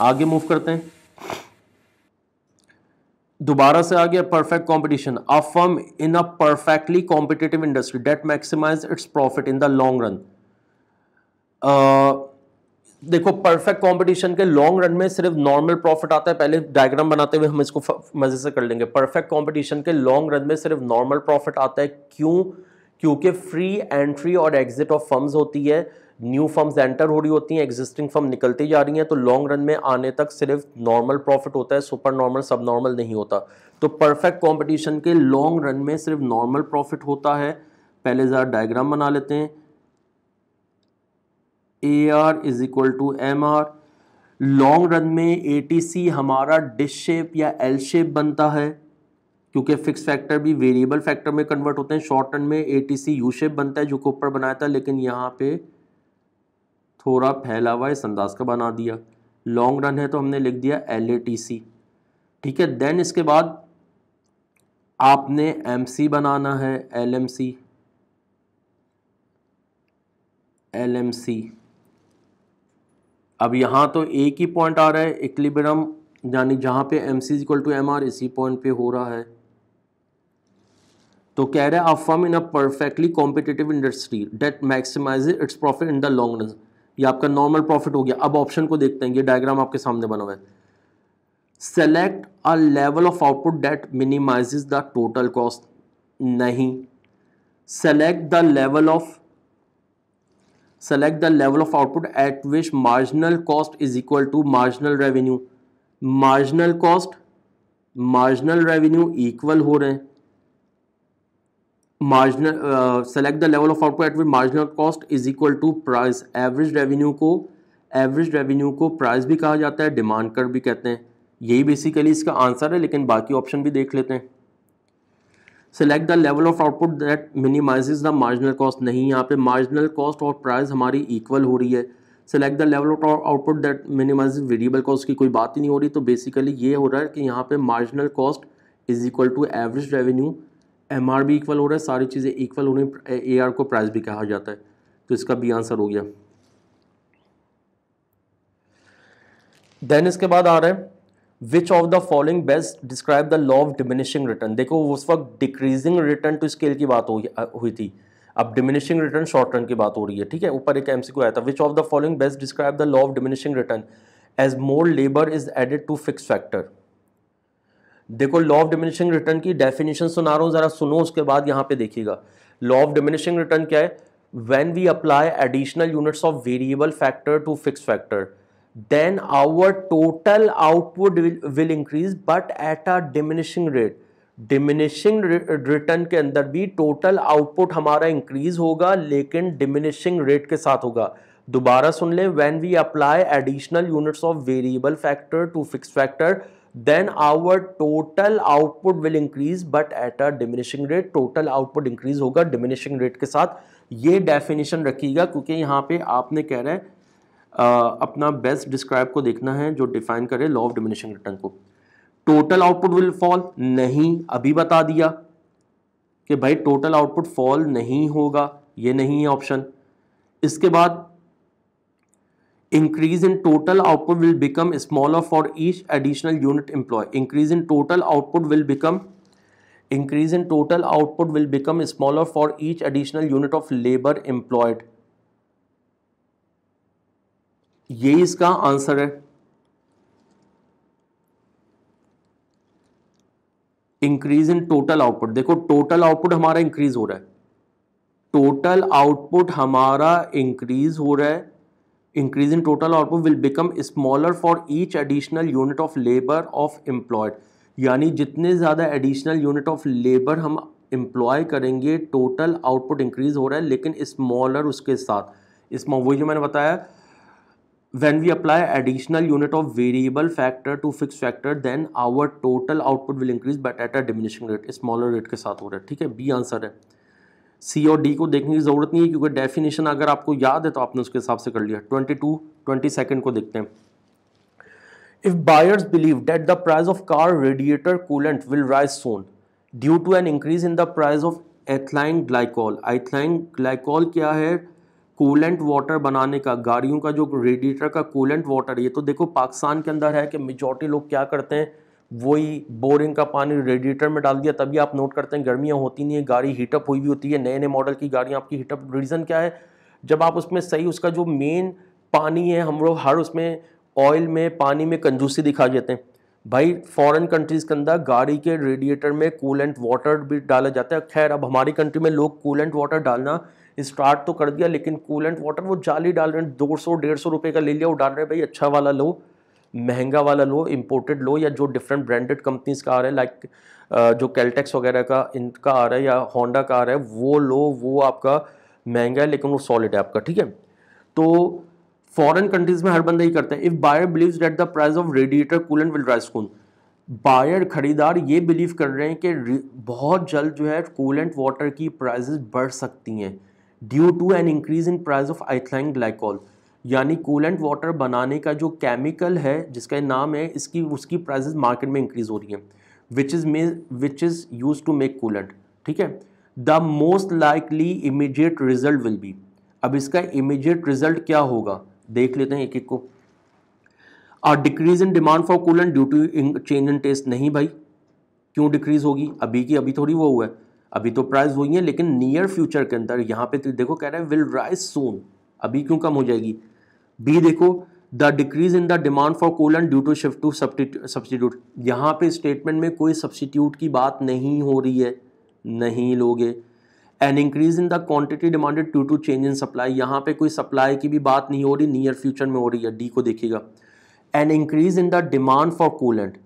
आगे मूव करते हैं, दोबारा से आ गया perfect competition. A firm in a perfectly competitive industry that maximize its profit in the long run. देखो परफेक्ट कंपटीशन के लॉन्ग रन में सिर्फ नॉर्मल प्रॉफिट आता है, पहले डायग्राम बनाते हुए हम इसको मजे से कर लेंगे। परफेक्ट कंपटीशन के लॉन्ग रन में सिर्फ नॉर्मल प्रॉफिट आता है, क्यों? क्योंकि फ्री एंट्री और एग्जिट ऑफ फर्म्स होती है, न्यू फर्म्स एंटर हो रही होती हैं, एग्जिस्टिंग फर्म निकलती जा रही हैं, तो लॉन्ग रन में आने तक सिर्फ नॉर्मल प्रॉफिट होता है, सुपर नॉर्मल सब नॉर्मल नहीं होता। तो परफेक्ट कंपटीशन के लॉन्ग रन में सिर्फ नॉर्मल प्रॉफिट होता है। पहले जरा डायग्राम बना लेते हैं। AR is equal to MR। Long run में ATC हमारा डिश शेप या L शेप बनता है, क्योंकि फिक्स फैक्टर भी वेरिएबल फैक्टर में कन्वर्ट होते हैं। शॉर्ट रन में ATC U शेप बनता है, जो कि ऊपर बनाया था, लेकिन यहाँ पे थोड़ा फैला हुआ इस अंदाज का बना दिया। लॉन्ग रन है तो हमने लिख दिया LATC, ठीक है। देन इसके बाद आपने MC बनाना है, LMC। अब यहाँ तो एक ही पॉइंट आ रहा है इक्विलिब्रियम, यानी जहाँ पे MC is equal to MR, इसी पॉइंट पे हो रहा है। तो कह रहा है a firm in a perfectly competitive industry that maximises its profit in the long run. ये आपका नॉर्मल प्रॉफिट हो गया। अब ऑप्शन को देखते हैं, ये डायग्राम आपके सामने बना हुआ है। Select a level of output that minimises the total cost, नहीं। Select the level of output at which marginal cost is equal to marginal revenue. Marginal revenue इक्वल हो रहे हैं। Select the level of output at which marginal cost is equal to price. Average revenue को price भी कहा जाता है, demand curve भी कहते हैं। यही बेसिकली इसका आंसर है, लेकिन बाकी ऑप्शन भी देख लेते हैं। Select the level of output that minimises the marginal cost, नहीं, यहाँ पे मार्जिनल कॉस्ट और प्राइस हमारी इक्वल हो रही है। Select the level of output that minimises variable cost, की कोई बात ही नहीं हो रही। तो बेसिकली ये हो रहा है कि यहाँ पे marginal cost is equal to average revenue, MR भी इक्वल हो रहा है, सारी चीज़ें इक्वल हो रही हैं। AR को प्राइस भी कहा जाता है, तो इसका भी आंसर हो गया। देन इसके बाद आ रहा है विच of the following best describe the law of diminishing return. देखो उस वक्त डिक्रीजिंग रिटर्न टू स्केल की बात हुई थी, अब डिमिनिशिंग रिटर्न शॉर्ट रन की बात हो रही है, ठीक है। ऊपर एक MCQ आया था, which of the following best describe the law of diminishing return as more labour is added to fix factor. देखो लॉ ऑफ डिमिनिशिंग रिटर्न की डेफिनेशन सुना रहा हूं, जरा सुनो, उसके बाद यहां पे देखिएगा। लॉ ऑफ डिमिनिशिंग रिटर्न क्या है? When we apply additional units of variable factor to fix factor, then our total output will increase but at a diminishing rate। Diminishing return के अंदर भी टोटल आउटपुट हमारा इंक्रीज होगा, लेकिन diminishing rate के साथ होगा। दोबारा सुन ले, when we apply additional units of variable factor to fix factor, then our total output will increase but at a diminishing rate. Total output increase होगा डिमिनिशिंग रेट के साथ। ये डेफिनेशन रखिएगा, क्योंकि यहाँ पे आपने कह रहे हैं अपना बेस्ट डिस्क्राइब को देखना है जो डिफाइन करे लॉ ऑफ डिमिनिशिंग रिटर्न को। टोटल आउटपुट विल फॉल, नहीं, अभी बता दिया कि भाई टोटल आउटपुट फॉल नहीं होगा, ये नहीं है ऑप्शन। इसके बाद increase in total output will become smaller for each additional unit employ. Increase in total output will become smaller for each additional unit of labour employed. ये इसका आंसर है। इंक्रीज इन टोटल आउटपुट, देखो total output हमारा increase हो रहा है, total output हमारा increase हो रहा है। Increase in total output will become smaller for each additional unit of labour of employed, यानी जितने ज्यादा एडिशनल यूनिट ऑफ लेबर हम एम्प्लॉय करेंगे टोटल आउटपुट इंक्रीज हो रहा है, लेकिन स्मॉलर उसके साथ। इसमें वही जो मैंने बताया, when we apply additional unit of variable factor to fixed factor, then our total output will increase but at a diminishing rate, smaller rate के साथ हो रहा है, ठीक है। बी आंसर है। सी और डी को देखने की जरूरत नहीं है, क्योंकि डेफिनेशन अगर आपको याद है तो आपने उसके हिसाब से कर लिया। 22 को देखते हैं। If buyers believe that the price of car radiator coolant will rise soon due to an increase in the price of ethylene glycol। ethylene glycol क्या है? कूलेंट वाटर बनाने का, गाड़ियों का जो रेडिएटर का कूलेंट वाटर, ये तो देखो पाकिस्तान के अंदर है कि मेजॉरिटी लोग क्या करते हैं, वही बोरिंग का पानी रेडिएटर में डाल दिया। तभी आप नोट करते हैं गर्मियाँ होती नहीं है, गाड़ी हीटअप हुई भी होती है। नए नए मॉडल की गाड़ियाँ आपकी हीटअप, रीज़न क्या है, जब आप उसमें सही उसका जो मेन पानी है, हम लोग हर उसमें ऑयल में पानी में कंजूसी दिखा देते हैं। भाई फॉरेन कंट्रीज़ के अंदर गाड़ी के रेडिएटर में कूलेंट वाटर भी डाला जाता है। खैर अब हमारी कंट्री में लोग कूलेंट वाटर डालना स्टार्ट तो कर दिया, लेकिन कूलेंट वाटर वो जाली डाल रहे हैं, 200-150 रुपये का ले लिया, वो डाल रहे हैं। भाई अच्छा वाला लो, महंगा वाला लो, इम्पोर्टेड लो, या जो डिफरेंट ब्रांडेड कंपनीज का आ रहा है, लाइक जो कैलटेक्स वगैरह का इनका आ रहा है या होंडा का आ रहा है, वो लो, वो आपका महंगा है लेकिन वो सॉलिड है आपका, ठीक है। तो फॉरेन कंट्रीज में हर बंदा ही करता है। If buyer believes that the price of radiator coolant will rise soon, buyer खरीदार ये बिलीव कर रहे हैं कि बहुत जल्द जो है कूलेंट वाटर की प्राइसेस बढ़ सकती हैं due to an increase in price of ethylene glycol, यानी कूलेंट वाटर बनाने का जो केमिकल है जिसका नाम है, इसकी उसकी प्राइसेस मार्केट में इंक्रीज हो रही है, which is use to make coolant, ठीक है। The most likely immediate result will be, अब इसका इमीडिएट रिजल्ट क्या होगा देख लेते हैं एक एक को। Decrease in demand for coolant due to change in taste, नहीं भाई क्यों डिक्रीज होगी, अभी की अभी थोड़ी वो हुआ है, अभी तो प्राइस हुई है, लेकिन नियर फ्यूचर के अंदर यहाँ पे तो देखो कह रहा है विल राइज सून, अभी क्यों कम हो जाएगी। बी देखो, the decrease in the demand for coolant due to shift to substitute, यहाँ पे स्टेटमेंट में कोई सब्सटीट्यूट की बात नहीं हो रही है, नहीं लोगे। An increase in the quantity demanded due to change in supply, यहाँ पे कोई सप्लाई की भी बात नहीं हो रही, नियर फ्यूचर में हो रही है। डी को देखिएगा, an increase in the demand for coolant,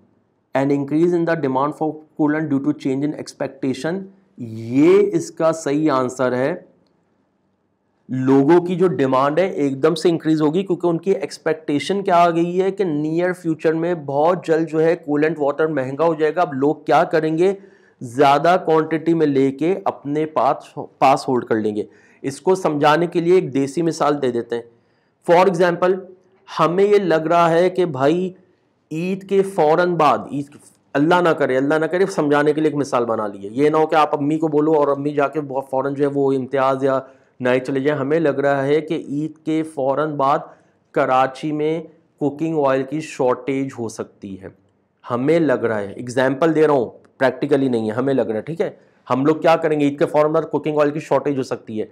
an increase in the demand for coolant due to change in expectation, ये इसका सही आंसर है। लोगों की जो डिमांड है एकदम से इंक्रीज होगी क्योंकि उनकी एक्सपेक्टेशन क्या आ गई है कि नियर फ्यूचर में बहुत जल्द जो है कूलेंट वाटर महंगा हो जाएगा। अब लोग क्या करेंगे, ज्यादा क्वांटिटी में लेके अपने पास होल्ड कर लेंगे। इसको समझाने के लिए एक देसी मिसाल दे देते हैं। फॉर एग्जाम्पल, हमें ये लग रहा है कि भाई ईद के फौरन बाद, ईद अल्लाह ना करे समझाने के लिए एक मिसाल बना ली है, ये ना हो कि आप अम्मी को बोलो और अम्मी जाके फौरन जो है वो इम्तियाज़ या नहीं चले जाए। हमें लग रहा है कि ईद के फौरन बाद कराची में कुकिंग ऑयल की शॉर्टेज हो सकती है, हमें लग रहा है, एग्जाम्पल दे रहा हूँ, प्रैक्टिकली नहीं है, हमें लग रहा है, ठीक है। हम लोग क्या करेंगे, ईद के फौरन बाद कुकिंग ऑयल की शॉर्टेज हो सकती है।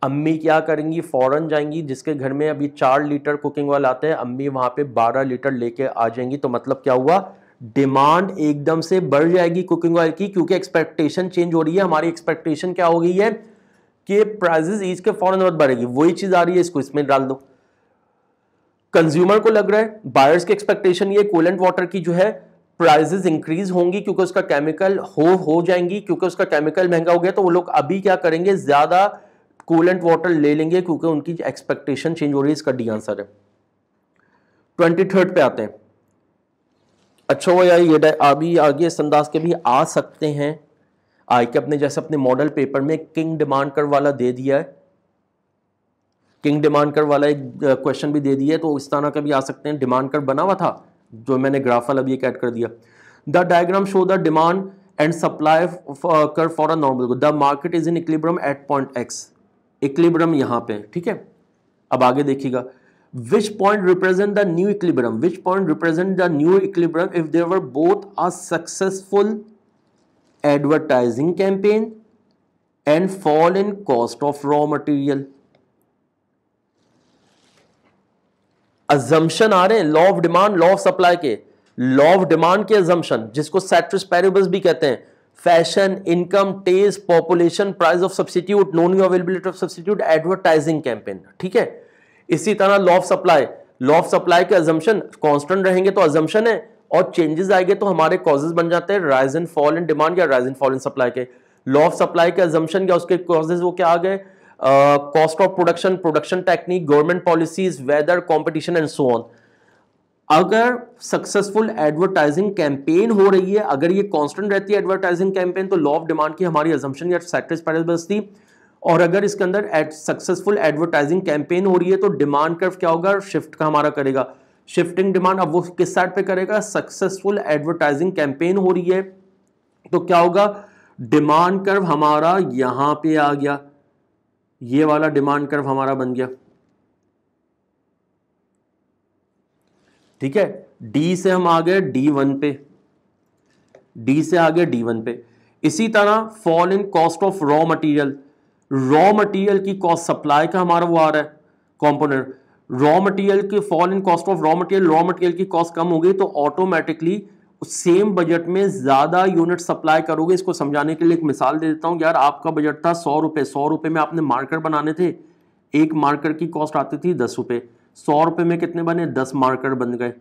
अम्मी क्या करेंगी, फौरन जाएंगी, जिसके घर में अभी 4 लीटर कुकिंग ऑयल आते हैं, अम्मी वहां पे 12 लीटर लेके आ जाएंगी। तो मतलब क्या हुआ, डिमांड एकदम से बढ़ जाएगी कुकिंग ऑयल की, क्योंकि एक्सपेक्टेशन चेंज हो रही है। हमारी एक्सपेक्टेशन क्या हो गई है कि प्राइसेस ईद के फौरन बाद बढ़ेगी, वही चीज आ रही है, इसको इसमें डाल दो। कंज्यूमर को लग रहा है, बायर्स की एक्सपेक्टेशन ये कूलेंट वाटर की जो है प्राइसेस इंक्रीज होंगी क्योंकि उसका केमिकल हो जाएंगी, क्योंकि उसका केमिकल महंगा हो गया, तो वो लोग अभी क्या करेंगे, ज्यादा कूलेंट वाटर ले लेंगे क्योंकि उनकी एक्सपेक्टेशन चेंज हो रही है। इसका डी आंसर है। 23rd पे आते हैं। अच्छा वो यार ये अभी आगे इस अंदाज के भी आ सकते हैं, आई के अपने जैसे अपने मॉडल पेपर में किंग डिमांड कर वाला दे दिया है, किंग डिमांड कर वाला एक क्वेश्चन भी दे दिया है, तो इस तरह का भी आ सकते हैं। डिमांड कर बना हुआ था जो मैंने ग्राफ वाला भी एक ऐड कर दिया। The diagram show the demand and supply curve for a normal good, the market is in equilibrium at point X, equilibrium यहां पे, ठीक है। अब आगे देखिएगा, which point represent the new equilibrium, which point represent the new equilibrium if they were both a successful advertising campaign and fall in cost of raw material। assumption आ रहे हैं law of demand, law of supply के, law of demand के assumption, जिसको ceteris paribus भी कहते हैं, fashion, income, taste, population, price of substitute, no new availability of substitute, advertising campaign, ठीक है। इसी तरह law of supply, law of supply के अजम्पशन कांस्टेंट रहेंगे तो अजम्पशन है, और चेंजेस आएंगे तो हमारे कॉजेज बन जाते हैं, rise and fall in demand या rise and fall in supply के। लॉ ऑफ सप्लाई के अजम्पशन या उसके कॉजेज वो क्या आ गए, cost of production, production technique, government policies, weather, competition and so on. अगर सक्सेसफुल एडवर्टाइजिंग कैंपेन हो रही है, अगर ये कांस्टेंट रहती है एडवर्टाइजिंग कैंपेन, तो लॉ ऑफ डिमांड की हमारी अजम्पशन या सेटिस पैरेबल्स थी। और अगर इसके अंदर सक्सेसफुल एडवर्टाइजिंग कैंपेन हो रही है तो डिमांड कर्व क्या होगा, शिफ्ट का हमारा करेगा, शिफ्टिंग डिमांड। अब वो किस साइड पे करेगा, सक्सेसफुल एडवर्टाइजिंग कैंपेन हो रही है तो क्या होगा, डिमांड कर्व हमारा यहां पे आ गया, ये वाला डिमांड कर्व हमारा बन गया, ठीक है। डी से हम आ गए D1 पे, डी से आ गए D1 पे। इसी तरह fall in cost of raw material, raw material की कॉस्ट, सप्लाई का हमारा वो आ रहा है कंपोनेंट, रॉ मटेरियल के fall in cost of raw material, raw material की कॉस्ट कम हो गई तो ऑटोमेटिकली सेम बजट में ज्यादा यूनिट सप्लाई करोगे। इसको समझाने के लिए एक मिसाल दे देता हूं। यार आपका बजट था 100 रुपए, 100 रुपए में आपने मार्कर बनाने थे, एक मार्कर की कॉस्ट आती थी 10 रुपए, 100 रुपए में कितने बने, 10 मार्कर बन गए।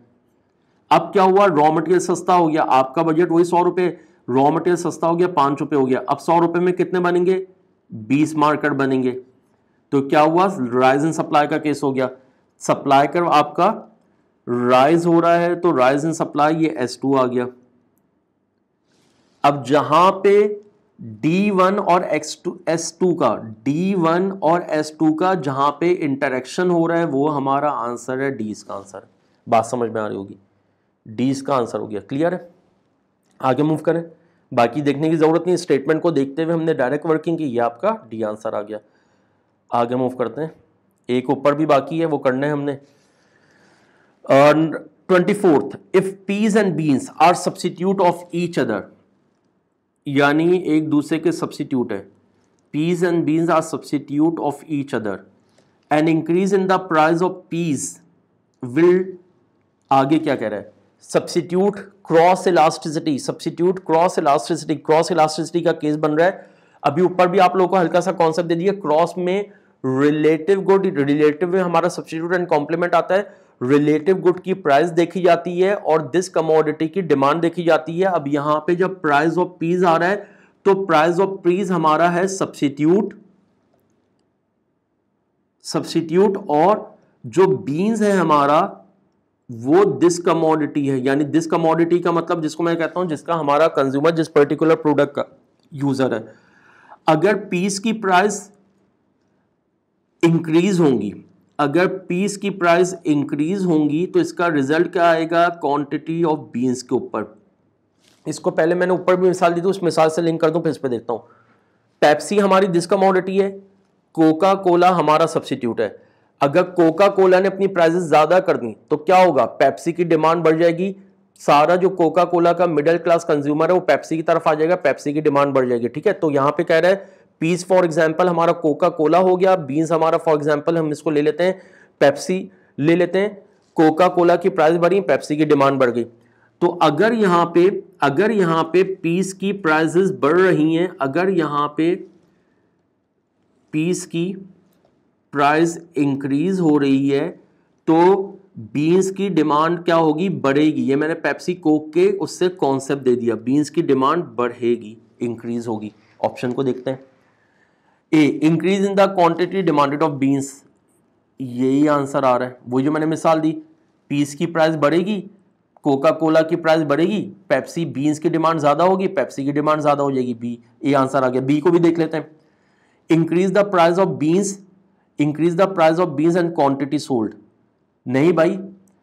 अब क्या हुआ, रॉ मटेरियल सस्ता हो गया, आपका बजट वही 100 रुपए, रॉ मटेरियल सस्ता हो गया 5 रुपए हो गया, अब 100 रुपए में कितने बनेंगे, 20 मार्कर बनेंगे। तो क्या हुआ, राइज इन सप्लाई का केस हो गया, सप्लाई कर्व आपका राइज हो रहा है तो राइज इन सप्लाई, ये S2 आ गया। अब जहां पे D1 और S2 का, D1 और S2 का जहां पे इंटरेक्शन हो रहा है वो हमारा आंसर है, डी इसका आंसर। बात समझ में आ रही होगी, डी इसका आंसर हो गया। क्लियर है, आगे मूव करें, बाकी देखने की जरूरत नहीं, स्टेटमेंट को देखते हुए हमने डायरेक्ट वर्किंग की, ये आपका डी आंसर आ गया। आगे मूव करते हैं, एक ऊपर भी बाकी है वो करना है हमने। 24th, if peas and beans are substitute of each other, यानी एक दूसरे के सब्स्टिट्यूट है, peas and beans are substitute of each other, an increase in the price of peas will, आगे क्या कह रहा है, substitute cross elasticity, substitute cross elasticity, cross elasticity का केस बन रहा है। अभी ऊपर भी आप लोगों को हल्का सा कॉन्सेप्ट दे दिया, क्रॉस में रिलेटिव गुड, रिलेटिव में हमारा सब्स्टिट्यूट एंड कॉम्प्लीमेंट आता है, रिलेटिव गुड की प्राइस देखी जाती है और दिस कमोडिटी की डिमांड देखी जाती है। अब यहां पे जब प्राइस ऑफ पीस आ रहा है तो प्राइस ऑफ पीस हमारा है सब्स्टिट्यूट, सब्स्टिट्यूट, और जो बीन्स है हमारा वो दिस कमोडिटी है, यानी दिस कमोडिटी का मतलब जिसको मैं कहता हूं जिसका हमारा कंज्यूमर जिस पर्टिकुलर प्रोडक्ट का यूजर है। अगर पीस की प्राइस इंक्रीज होंगी, अगर पीस की प्राइस इंक्रीज होंगी तो इसका रिजल्ट क्या आएगा, क्वांटिटी ऑफ बीन्स के ऊपर। इसको पहले मैंने ऊपर भी मिसाल दी थी, उस मिसाल से लिंक कर दूं, फिर इस पे देखता हूं। पेप्सी हमारी दिस कमोडिटी है, कोका कोला हमारा सब्स्टिट्यूट है। अगर कोका कोला ने अपनी प्राइसेस ज्यादा कर दी तो क्या होगा, पेप्सी की डिमांड बढ़ जाएगी, सारा जो कोका कोला का मिडिल क्लास कंज्यूमर है वो पेप्सी की तरफ आ जाएगा, पेप्सी की डिमांड बढ़ जाएगी। ठीक है, तो यहां पे कह रहा है पीस फॉर एग्जांपल हमारा कोका कोला हो गया, बीन्स हमारा फॉर एग्जांपल हम इसको ले लेते हैं पेप्सी ले लेते हैं, कोका कोला की प्राइस बढ़ी, पेप्सी की डिमांड बढ़ गई। तो अगर यहां पे पीस की प्राइसेस बढ़ रही हैं, अगर यहां पे पीस की प्राइस इंक्रीज हो रही है तो बीन्स की डिमांड क्या होगी, बढ़ेगी। ये मैंने पेप्सी कोक के उससे कॉन्सेप्ट दे दिया, बीन्स की डिमांड बढ़ेगी, इंक्रीज होगी। ऑप्शन को देखते हैं, a increase in the quantity demanded of beans, यही आंसर आ रहा है, वो जो मैंने मिसाल दी, पीस की प्राइस बढ़ेगी, कोका कोला की प्राइस बढ़ेगी, पेप्सी बीन्स की डिमांड ज्यादा होगी, पेप्सी की डिमांड ज्यादा हो जाएगी, बी, ये आंसर आ गया। बी को भी देख लेते हैं, increase the price of beans, increase the price of beans and quantity sold, नहीं भाई,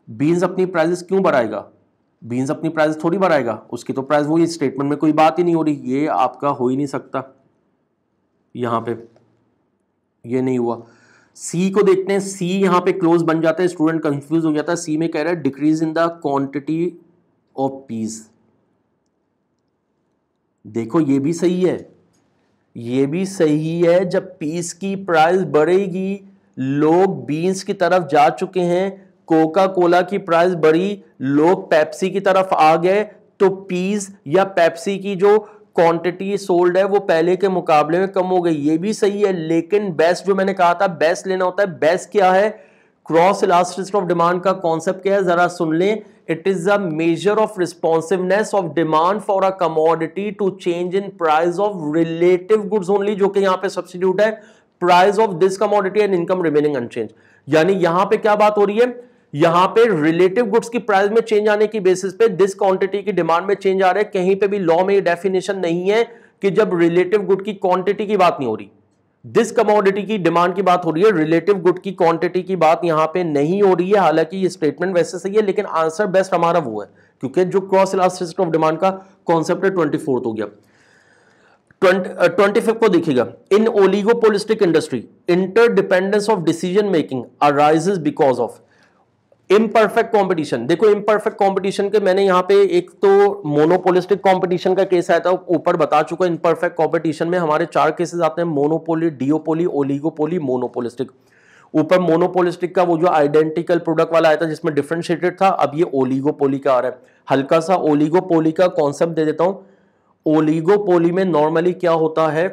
बीन्स अपनी प्राइसेस क्यों बढ़ाएगा, बीन्स अपनी प्राइस थोड़ी बढ़ाएगा, उसकी तो प्राइस वही, स्टेटमेंट में कोई बात ही नहीं हो रही, ये आपका हो ही नहीं सकता, यहां पे ये नहीं हुआ। सी को देखते हैं, सी यहां पे क्लोज बन जाता है, स्टूडेंट कंफ्यूज हो जाता है। सी में कह रहा है decrease in the quantity of peace, देखो ये भी सही है, ये भी सही है, जब पीस की प्राइस बढ़ेगी, लोग बीन्स की तरफ जा चुके हैं, कोका कोला की प्राइस बढ़ी, लोग पेप्सी की तरफ आ गए, तो पीस या पेप्सी की जो क्वांटिटी सोल्ड है वो पहले के मुकाबले में कम हो गई, ये भी सही है। लेकिन बेस्ट जो मैंने कहा था बेस्ट लेना होता है, बेस्ट क्या है, क्रॉस इलास्टिसिटी ऑफ डिमांड का कॉन्सेप्ट क्या है जरा सुन लें, it is a measure of responsiveness of demand for a commodity to change in price of relative goods only, जो कि यहां पे सब्स्टिट्यूट है price of this commodity and income remaining unchanged. यानी यहां पे क्या बात हो रही है, यहां पे रिलेटिव गुड्स की प्राइस में चेंज आने की बेसिस पे दिस क्वांटिटी की डिमांड में चेंज आ रहा है। कहीं पे भी लॉ में ये डेफिनेशन नहीं है कि जब रिलेटिव गुड की क्वांटिटी की बात नहीं हो रही, दिस कमोडिटी की डिमांड की बात हो रही है, रिलेटिव गुड की क्वांटिटी की बात यहां पे नहीं हो रही है। हालांकि ये स्टेटमेंट वैसे सही है लेकिन आंसर बेस्ट हमारा वो है, क्योंकि जो क्रॉस इलास्टिसिटी ऑफ डिमांड का कॉन्सेप्ट है 24th हो गया। 25 को देखिएगा, in oligopolistic industry interdependence of decision making arises because of imperfect competition. देखो इम्परफेक्ट कंपटीशन के मैंने यहाँ पे एक तो मोनोपोलिस्टिक कंपटीशन का केस आया था, ऊपर बता चुका। इम्परफेक्ट कंपटीशन में हमारे 4 केसेस आते हैं, मोनोपोली, डिओपोली, ओलिगोपोली, मोनोपोलिस्टिक। ऊपर मोनोपोलिस्टिक का वो जो आइडेंटिकल प्रोडक्ट वाला आया था जिसमें डिफरेंशिएटेड था, अब ये ओलिगोपोली का आ रहा है। हल्का सा ओलिगोपोली का कॉन्सेप्ट दे देता हूं। ओलिगोपोली में नॉर्मली क्या होता है,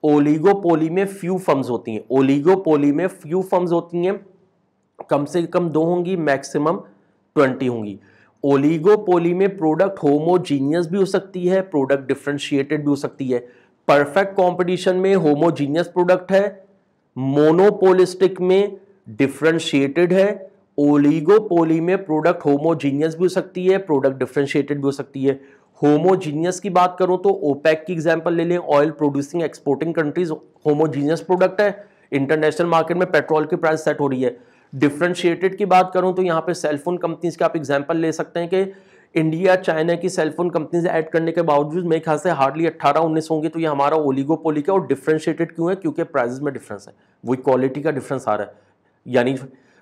ओलिगोपोली में फ्यू फर्म्स होती हैं, ओलिगोपोली में फ्यू फर्म्स होती हैं, कम से कम 2 होंगी, मैक्सिमम 20 होंगी। ओलिगोपोली में प्रोडक्ट होमोजीनियस भी हो सकती है, प्रोडक्ट डिफरेंशिएटेड भी हो सकती है। परफेक्ट कंपटीशन में होमोजीनियस प्रोडक्ट है, मोनोपोलिस्टिक में डिफरेंशिएटेड है। ओलिगोपोली में प्रोडक्ट होमोजीनियस भी हो सकती है, प्रोडक्ट डिफरेंशिएटेड भी हो सकती है। होमोजीनियस की बात करूं तो ओपेक की एग्जांपल ले लें, oil producing exporting countries, homogeneous product है, इंटरनेशनल मार्केट में पेट्रोल की प्राइस सेट हो रही है। डिफरेंशिएटेड की बात करूं तो यहां पे सेलफोन कंपनीज का आप एग्जांपल ले सकते हैं कि इंडिया चाइना की सेलफोन कंपनीज ऐड करने के बावजूद मेरे ख्याल से हार्डली 18-19 होंगे, तो ये हमारा ओलिगोपोली का। और डिफरेंशिएटेड क्यों है, क्योंकि प्राइसेस में डिफरेंस है, वही क्वालिटी का डिफरेंस आ रहा है। यानी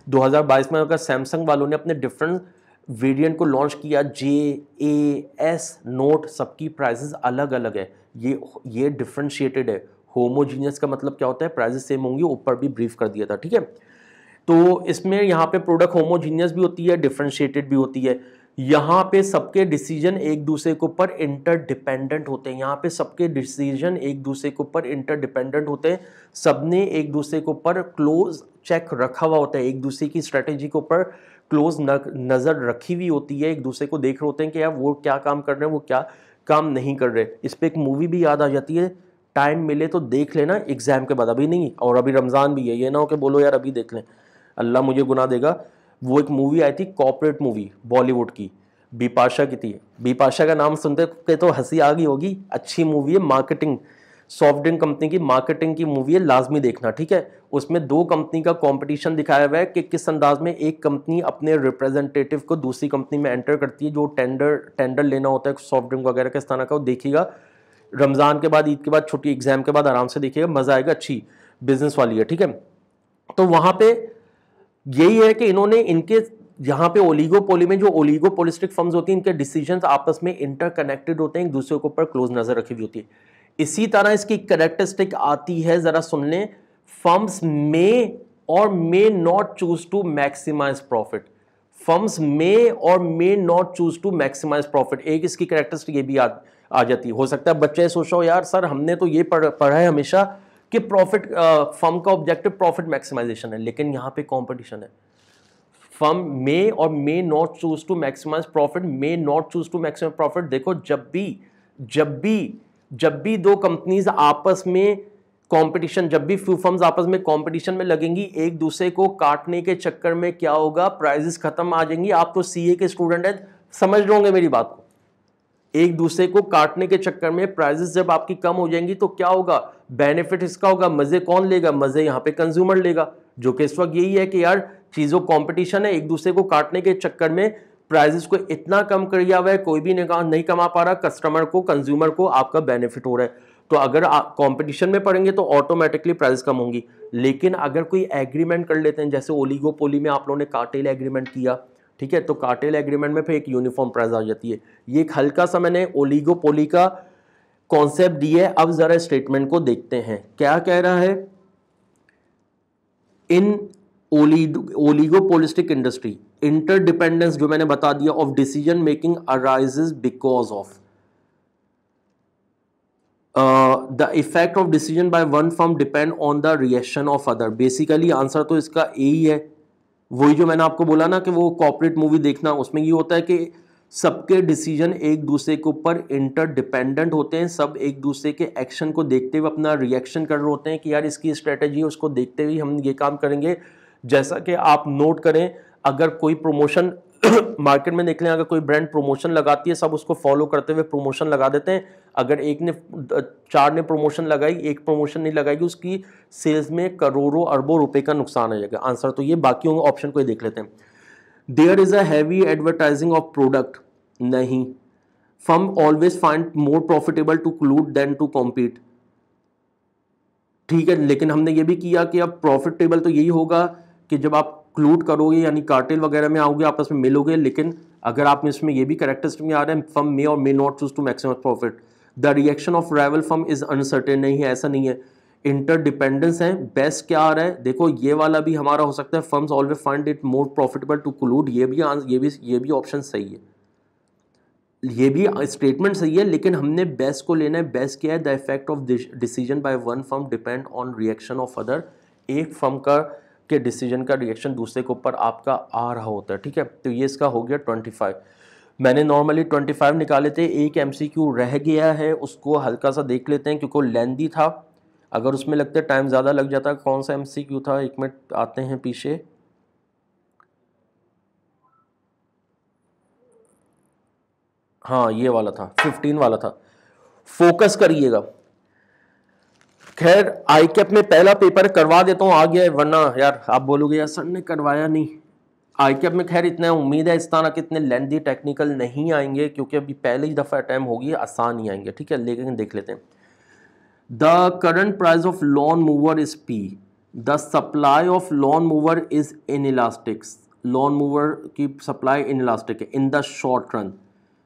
2022 में अगर सैमसंग वालों ने अपने डिफरेंट वेरिएंट को लॉन्च किया, जे, ए, एस, नोट, सबकी प्राइसेस अलग अलग है, ये डिफरेंशिएटेड है। होमोजीनियस का मतलब क्या होता है, प्राइसेस सेम होंगी, ऊपर भी ब्रीफ कर दिया था, ठीक है। तो इसमें यहाँ पे प्रोडक्ट होमोजीनियस भी होती है, डिफरेंशिएटेड भी होती है। यहाँ पे सबके डिसीजन एक दूसरे के ऊपर इंटरडिपेंडेंट होते हैं, यहाँ पे सबके डिसीजन एक दूसरे के ऊपर इंटरडिपेंडेंट होते हैं, सबने एक दूसरे के ऊपर क्लोज चेक रखा हुआ होता है, एक दूसरे की स्ट्रेटेजी के ऊपर क्लोज नज़र रखी हुई होती है, एक दूसरे को देख रहे होते हैं कि यार वो क्या काम कर रहे हैं, वो क्या काम नहीं कर रहे। इस पर एक मूवी भी याद आ जाती है, टाइम मिले तो देख लेना एग्जाम के बाद, अभी नहीं, और अभी रमज़ान भी है, ये ना हो कि बोलो यार अभी देख लें, अल्लाह मुझे गुनाह देगा। वो एक मूवी आई थी, कॉर्पोरेट मूवी, बॉलीवुड की, बिपाशा की थी। बिपाशा का नाम सुनते तो हंसी आ गई होगी, अच्छी मूवी है, मार्केटिंग, सॉफ्ट ड्रिंक कंपनी की मार्केटिंग की मूवी है, लाजमी देखना, ठीक है। उसमें 2 कंपनी का कंपटीशन दिखाया हुआ है कि किस अंदाज में एक कंपनी अपने रिप्रेजेंटेटिव को दूसरी कंपनी में एंटर करती है, जो टेंडर लेना होता है सॉफ्ट ड्रिंक वगैरह के इस तरह का, वो देखिएगा रमज़ान के बाद, ईद के बाद, छुट्टी एग्जाम के बाद आराम से देखिएगा, मज़ा आएगा, अच्छी बिजनेस वाली है, ठीक है। तो वहाँ पे यही है कि इन्होंने इनके यहाँ पे ओलिगोपोली में जो ओलिगोपोलिस्टिक फर्म्स होती हैं, इनके डिसीजंस आपस में इंटरकनेक्टेड होते हैं, एक दूसरे के ऊपर क्लोज नजर रखी हुई होती है। इसी तरह इसकी कैरेक्टरिस्टिक आती है, जरा सुन लें, firms may or may not choose to maximize profit, firms may or may not choose to maximize profit, एक इसकी कैरेक्टरिस्टिक ये भी आ जाती है। हो सकता है बच्चे सोच रहे हो यार सर हमने तो ये पढ़ा है हमेशा कि प्रॉफिट, फर्म का ऑब्जेक्टिव प्रॉफिट मैक्सिमाइजेशन है, लेकिन यहाँ पे कंपटीशन है। Firm may or may not choose to maximize profit, may not choose to maximize profit. देखो जब भी 2 कंपनीज आपस में कंपटीशन, जब भी फ्यू फर्म्स आपस में कंपटीशन में लगेंगी, एक दूसरे को काटने के चक्कर में क्या होगा, प्राइजेस खत्म आ जाएंगी। आप तो सीए के स्टूडेंट हैं, समझ रहे होंगे मेरी बात को। एक दूसरे को काटने के चक्कर में प्राइजेस जब आपकी कम हो जाएंगी तो क्या होगा, बेनिफिट इसका होगा, मजे कौन लेगा, मजे यहाँ पे कंज्यूमर लेगा, जो कि इस वक्त यही है कि यार चीजों कंपटीशन है, एक दूसरे को काटने के चक्कर में प्राइजेस को इतना कम कर दिया हुआ है, कोई भी नहीं कमा पा रहा, कस्टमर को, कंज्यूमर को आपका बेनिफिट हो रहा है। तो अगर आप कंपटीशन में पड़ेंगे तो ऑटोमेटिकली प्राइस कम होंगी। लेकिन अगर कोई एग्रीमेंट कर लेते हैं, जैसे ओलिगोपोली में आप लोगों ने कार्टेल एग्रीमेंट किया, ठीक है, तो कार्टेल एग्रीमेंट में फिर एक यूनिफॉर्म प्राइस आ जाती है। ये एक हल्का सा मैंने ओलिगोपोली का कॉन्सेप्ट दिया है। अब जरा स्टेटमेंट को देखते हैं क्या कह रहा है। इन ओलिगोपोलिस्टिक इंडस्ट्री इंटरडिपेंडेंस, जो मैंने बता दिया, of decision making arises because of the effect of decision by one firm depend on the reaction of other. Basically answer तो इसका यही है, वही जो मैंने आपको बोला ना कि वो कॉर्पोरेट मूवी देखना, उसमें ये होता है कि सबके डिसीजन एक दूसरे के ऊपर इंटरडिपेंडेंट होते हैं, सब एक दूसरे के एक्शन को देखते हुए अपना रिएक्शन कर रहे होते हैं कि यार इसकी स्ट्रेटेजी है, उसको देखते हुए हम ये काम करेंगे। जैसा कि आप नोट करें, अगर कोई प्रमोशन मार्केट में देख लें, अगर कोई ब्रांड प्रमोशन लगाती है, सब उसको फॉलो करते हुए प्रमोशन लगा देते हैं। अगर 4 ने प्रमोशन लगाई, एक प्रमोशन नहीं लगाएगी, उसकी सेल्स में करोड़ों अरबों रुपए का नुकसान आ जाएगा। आंसर तो ये, बाकी ऑप्शन को ही देख लेते हैं। There is a heavy advertising of product, नहीं। Firm always find more profitable to collude than to compete. ठीक है, लेकिन हमने ये भी किया कि अब प्रॉफिटेबल तो यही होगा कि जब आप क्लूड करोगे यानी कार्टेल वगैरह में आओगे, आपस में मिलोगे, लेकिन अगर आप इसमें ये भी कैरेक्टरिस्टिक में आ रहे हैं, firm may or may not choose to maximum profit, the reaction of rival firm is uncertain. नहीं है, ऐसा नहीं है, इंटरडिपेंडेंस है। बेस्ट क्या आ रहा है, देखो ये वाला भी हमारा हो सकता है, firms always find it more profitable to collude, ये भी ऑप्शन सही है, ये भी स्टेटमेंट सही है, लेकिन हमने बेस्ट को लेना है। बेस्ट क्या है, the effect of decision by one firm depend on reaction of other. एक फर्म का के डिसीजन का रिएक्शन दूसरे के ऊपर आपका आ रहा होता है। ठीक है, तो ये इसका हो गया 25। मैंने नॉर्मली 25 निकाले थे, एक एमसीक्यू रह गया है, उसको हल्का सा देख लेते हैं क्योंकि वो लेंदी था, अगर उसमें लगता है टाइम ज़्यादा लग जाता है। कौन सा एमसीक्यू था, एक मिनट आते हैं पीछे। हाँ ये वाला था, 15 वाला था, फोकस करिएगा। खैर आई कैप में पहला पेपर करवा देता हूँ, आ गया है, वरना यार आप बोलोगे यार सर ने करवाया नहीं। आई कैप में खैर इतना उम्मीद है इस तरह के इतने लेंथी टेक्निकल नहीं आएंगे, क्योंकि अभी पहली दफ़ा अटैम्प्ट होगी, आसान ही आएंगे। ठीक है, लेकिन देख लेते हैं। The current price of lawn mower is P, the supply of lawn mower is inelastics. Lawn mower की सप्लाई इन इलास्टिक है in the short run,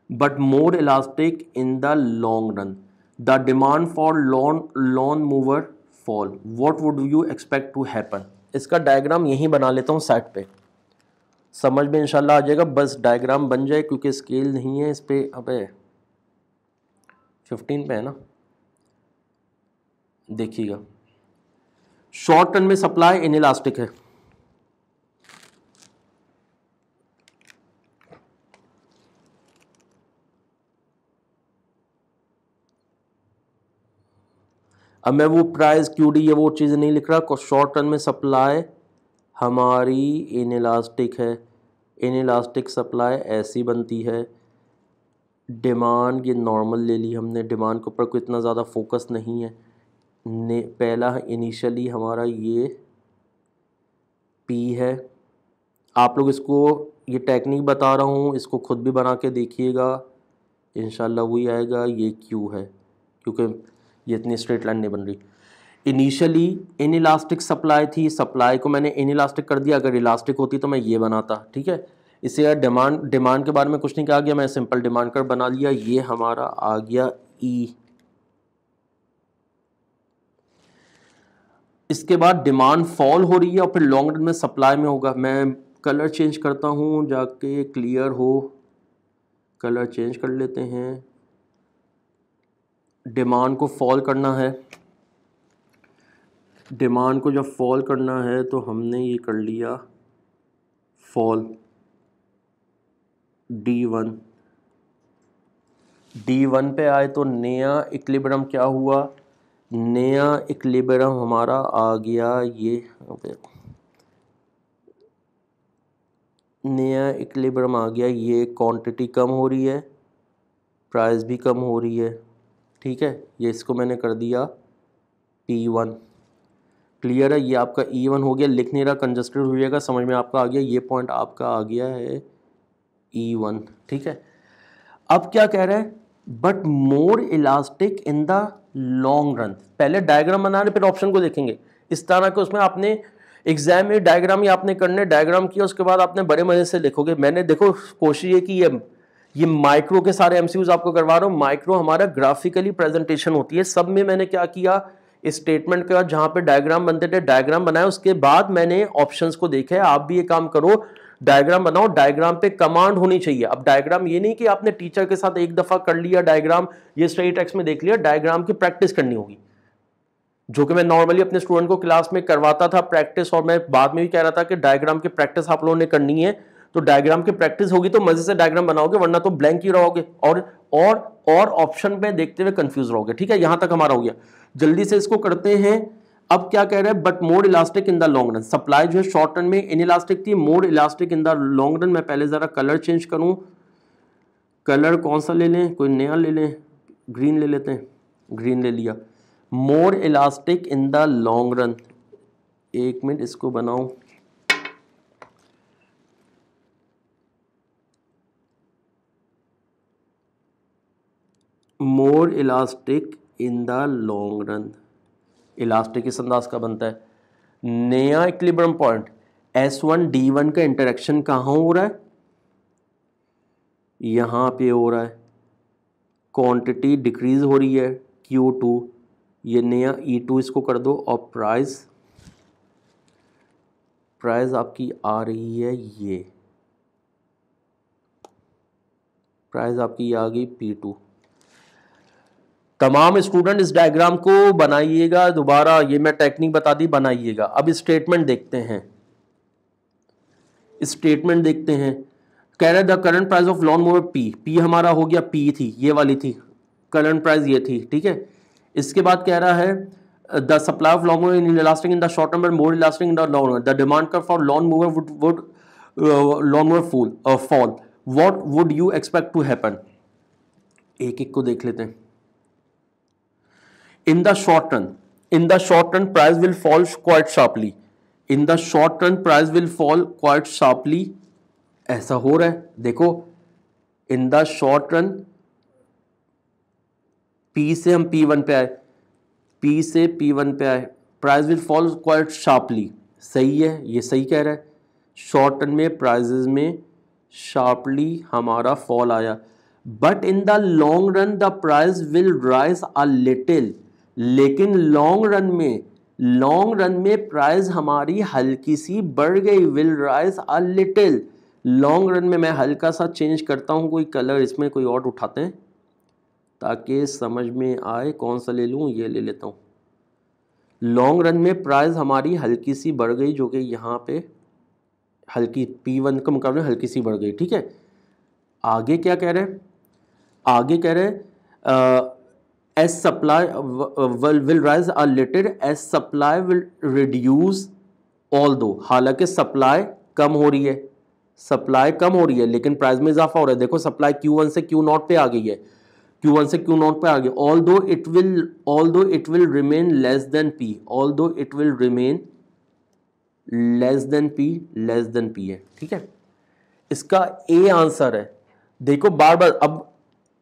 but more elastic in the long run. The demand for lawn mover fall. What would you expect to happen? इसका diagram यहीं बना लेता हूँ side पे, समझ में इंशाल्लाह आ जाएगा। बस डायग्राम बन जाए, क्योंकि स्केल नहीं है इस पे। अबे 15 पे है ना, देखिएगा। शॉर्ट टर्म में सप्लाई इन इलास्टिक है, अब मैं वो प्राइस क्यूडी ये वो चीज़ नहीं लिख रहा। शॉर्ट टर्म में सप्लाई हमारी इन इलास्टिक है, इन इलास्टिक सप्लाई ऐसी बनती है। डिमांड ये नॉर्मल ले ली हमने, डिमांड के ऊपर कोई इतना ज़्यादा फोकस नहीं है। पहला इनिशियली हमारा ये पी है। आप लोग इसको, ये टेक्निक बता रहा हूँ, इसको खुद भी बना के देखिएगा, इंशाल्लाह वही आएगा। ये क्यू है, क्योंकि ये इतनी स्ट्रेट लाइन नहीं बन रही। इनिशियली इन इलास्टिक सप्लाई थी, सप्लाई को मैंने इन इलास्टिक कर दिया, अगर इलास्टिक होती तो मैं ये बनाता। ठीक है, इससे डिमांड के बारे में कुछ नहीं कहा गया, मैं सिंपल डिमांड कर बना लिया। ये हमारा आ गया ई। इसके बाद डिमांड फॉल हो रही है और फिर लॉन्ग रन में सप्लाई में होगा। मैं कलर चेंज करता हूँ जाके, क्लियर हो, कलर चेंज कर लेते हैं। डिमांड को फॉल करना है, डिमांड को जब फॉल करना है तो हमने ये कर लिया फॉल D1। D1 पे आए तो नया इक्विलिब्रियम क्या हुआ, नया इक्विलिब्रियम हमारा आ गया ये, नया इक्विलिब्रियम आ गया। ये क्वांटिटी कम हो रही है, प्राइस भी कम हो रही है। ठीक है, ये इसको मैंने कर दिया P1। क्लियर है, ये आपका E1 हो गया, लिख नहीं रहा, कंजस्टेड हो जाएगा, समझ में आपका आ गया। ये पॉइंट आपका आ गया है E1। ठीक है, अब क्या कह रहा है, but more elastic in the long run. पहले डायग्राम बना रहे, फिर ऑप्शन को देखेंगे। इस तरह के उसमें आपने एग्जाम में डायग्राम ही आपने करने, डायग्राम किया उसके बाद आपने बड़े मजे से लिखोगे। मैंने देखो कोशिश ये की, ये माइक्रो के सारे एमसीक्यूज आपको करवा रहा हूँ। माइक्रो हमारा ग्राफिकली प्रेजेंटेशन होती है, सब में मैंने क्या किया, इस स्टेटमेंट का जहां पे डायग्राम बनते थे डायग्राम बनाया, उसके बाद मैंने ऑप्शंस को देखा है। आप भी ये काम करो, डायग्राम बनाओ, डायग्राम पे कमांड होनी चाहिए। अब डायग्राम ये नहीं कि आपने टीचर के साथ एक दफा कर लिया डायग्राम, ये स्टडी टेक्स्ट में देख लिया, डायग्राम की प्रैक्टिस करनी होगी, जो कि मैं नॉर्मली अपने स्टूडेंट को क्लास में करवाता था प्रैक्टिस। और मैं बाद में भी कह रहा था कि डायग्राम की प्रैक्टिस आप लोगों ने करनी है, तो डायग्राम की प्रैक्टिस होगी तो मजे से डायग्राम बनाओगे, वरना तो ब्लैंक ही रहोगे और ऑप्शन पे देखते हुए कंफ्यूज रहोगे। ठीक है, यहां तक हमारा हो गया। जल्दी से इसको करते हैं। अब क्या कह रहे हैं, but more elastic in the long run. Supply जो है शॉर्ट रन में इन इलास्टिक थी, मोर elastic in the long run. मैं पहले जरा कलर चेंज करूं, कलर कौन सा ले लें, कोई नया ले लें, ग्रीन ले लेते हैं, ग्रीन ले लिया। मोर elastic in the long run, एक मिनट इसको बनाऊं, मोर elastic in the long run. Elastic इस अंदाज का बनता है। नया इक्विलिब्रियम पॉइंट S1 D1 का इंटरेक्शन कहाँ हो रहा है? यहाँ पे हो रहा है। क्वांटिटी डिक्रीज हो रही है Q2, ये नया E2 इसको कर दो, और प्राइस आपकी आ रही है, ये प्राइस आपकी आ गई P2। तमाम स्टूडेंट इस डायग्राम को बनाइएगा दोबारा, ये मैं टेक्निक बता दी, बनाइएगा। अब स्टेटमेंट देखते हैं, स्टेटमेंट देखते हैं। कह रहे the current price of lawn mower P हमारा हो गया, पी थी, ये वाली थी करंट प्राइस, ये थी, ठीक है। इसके बाद कह रहा है the supply of lawn mower inelastic in the short term, more elastic in the long run, the demand curve for lawn mower would lawn mower fall, what would you expect to happen. एक एक को देख लेते हैं। In the short run, price will fall quite sharply. In the short run, price will fall quite sharply. ऐसा हो रहा है, देखो। In the short run, P से हम P1 पे आए, P से P1 पे आए, price will fall quite sharply. सही है, ये सही कह रहा है। शॉर्ट रन में प्राइजेज में शार्पली हमारा फॉल आया, but in the long run the price will rise a little. लेकिन लॉन्ग रन में प्राइस हमारी हल्की सी बढ़ गई, will rise a little. Long run में मैं हल्का सा चेंज करता हूं, कोई कलर इसमें कोई और उठाते हैं ताकि समझ में आए। कौन सा ले लूं, ये ले लेता हूं। लॉन्ग रन में प्राइस हमारी हल्की सी बढ़ गई, जो कि यहाँ पे हल्की P1 के मुकाबले हल्की सी बढ़ गई, ठीक है। आगे क्या कह रहे हैं, आगे कह रहे हैं as supply will rise a little as supply will reduce although, हालांकि सप्लाई कम हो रही है, सप्लाई कम हो रही है लेकिन प्राइस में इजाफा हो रहा है। देखो सप्लाई Q1 से Q0 पे आ गई है, Q1 से Q0 पे आ गई। although it will remain less than P, although it will remain less than P है, ठीक है। इसका A आंसर है। देखो बार बार, अब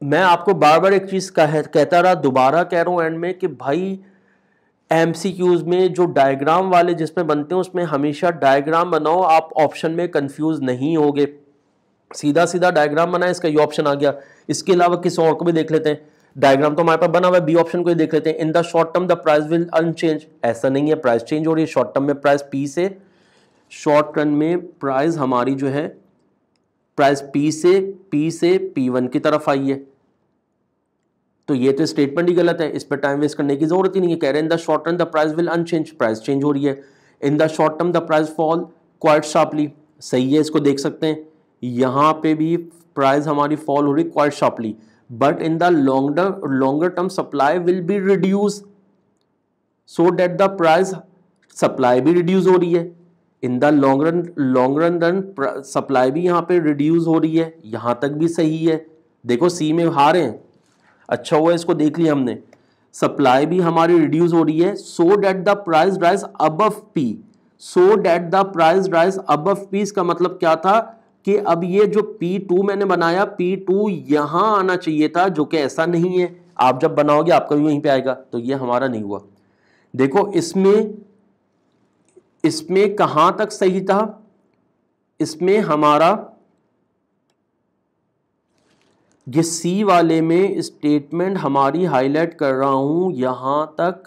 मैं आपको बार बार एक चीज कहता रहा, दोबारा कह रहा हूं एंड में, कि भाई MCQs में जो डायग्राम वाले जिसमें बनते हैं उसमें हमेशा डायग्राम बनाओ, आप ऑप्शन में कंफ्यूज नहीं होगे। सीधा सीधा डायग्राम बनाए, इसका ये ऑप्शन आ गया। इसके अलावा किसी और को भी देख लेते हैं, डायग्राम तो हमारे पास बना हुआ है, बी ऑप्शन को ही देख लेते हैं। In the short term the price will unchange, ऐसा नहीं है, प्राइस चेंज हो रही है। शॉर्ट टर्म में प्राइस P से, शॉर्ट रन में प्राइस हमारी जो है प्राइस P से P1 की तरफ आई है। तो ये तो स्टेटमेंट ही गलत है, इस पर टाइम वेस्ट करने की जरूरत ही नहीं है। कह रहे हैं in the short term the price will unchange, price change हो रही है। In the short term the price fall quite sharply, सही है, इसको देख सकते हैं। यहाँ पे भी प्राइस हमारी फॉल हो रही quite sharply, but in the longer term supply will be reduce, so that the price, supply भी रिड्यूस हो रही है। In the long run supply भी यहाँ पे रिड्यूस हो रही है, यहाँ तक भी सही है। देखो सी में हारे हैं, अच्छा हुआ इसको देख लिया हमने। सप्लाई भी हमारी रिड्यूस हो रही है, so that the price rise above P, so that the price rise above P। इसका मतलब क्या था कि अब ये जो P2 मैंने बनाया, P2 यहां आना चाहिए था, जो कि ऐसा नहीं है। आप जब बनाओगे आपका भी वहीं पे आएगा, तो ये हमारा नहीं हुआ। देखो इसमें कहां तक सही था, इसमें हमारा ये सी वाले में स्टेटमेंट हमारी हाईलाइट कर रहा हूं, यहां तक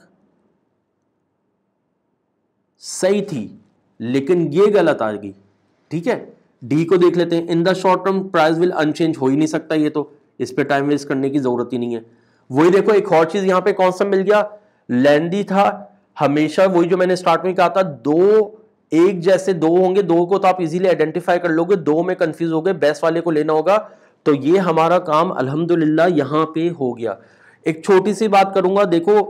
सही थी, लेकिन ये गलत आ गई, ठीक है। डी को देख लेते हैं। In the short term price will unchange, हो ही नहीं सकता ये तो, इस पे टाइम वेस्ट करने की जरूरत ही नहीं है। वही देखो एक और चीज यहां पे कौन सा मिल गया, लेंदी था। हमेशा वही जो मैंने स्टार्ट में कहा था, दो एक जैसे दो होंगे, दो को तो आप इजीली आइडेंटिफाई कर लोगे, दो में कंफ्यूज हो गए, बेस्ट वाले को लेना होगा। तो ये हमारा काम अल्हम्दुलिल्लाह यहां पे हो गया। एक छोटी सी बात करूंगा, देखो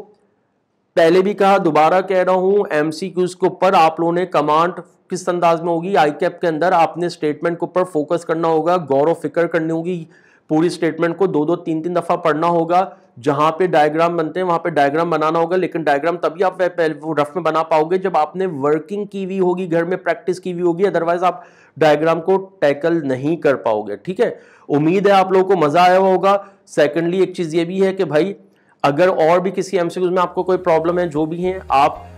पहले भी कहा, दोबारा कह रहा हूं, MCQs के ऊपर आप लोगों ने कमांड किस अंदाज में होगी, ICAP के अंदर आपने स्टेटमेंट के ऊपर फोकस करना होगा, गौर व फिक्र करनी होगी, पूरी स्टेटमेंट को 2-2 3-3 दफा पढ़ना होगा, जहां पे डायग्राम बनते हैं वहां पे डायग्राम बनाना होगा, लेकिन डायग्राम तभी आप वो रफ में बना पाओगे जब आपने वर्किंग की हुई होगी, घर में प्रैक्टिस की हुई होगी, अदरवाइज आप डायग्राम को टैकल नहीं कर पाओगे। ठीक है, उम्मीद है आप लोगों को मजा आया होगा। सेकेंडली एक चीज ये भी है कि भाई अगर और भी किसी एमसीक्यूज में आपको कोई प्रॉब्लम है, जो भी है, आप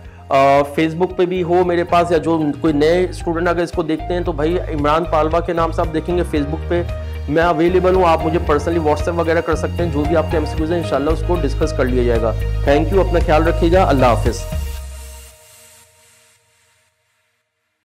फेसबुक पे भी हो मेरे पास, या जो कोई नए स्टूडेंट अगर इसको देखते हैं तो भाई इमरान पालवा के नाम से आप देखेंगे फेसबुक पे, मैं अवेलेबल हूँ। आप मुझे पर्सनली व्हाट्सएप वगैरह कर सकते हैं, जो भी आपके एमसीक्यूज हैं इंशाल्लाह उसको डिस्कस कर लिया जाएगा। थैंक यू, अपना ख्याल रखिएगा, अल्लाह हाफिज़।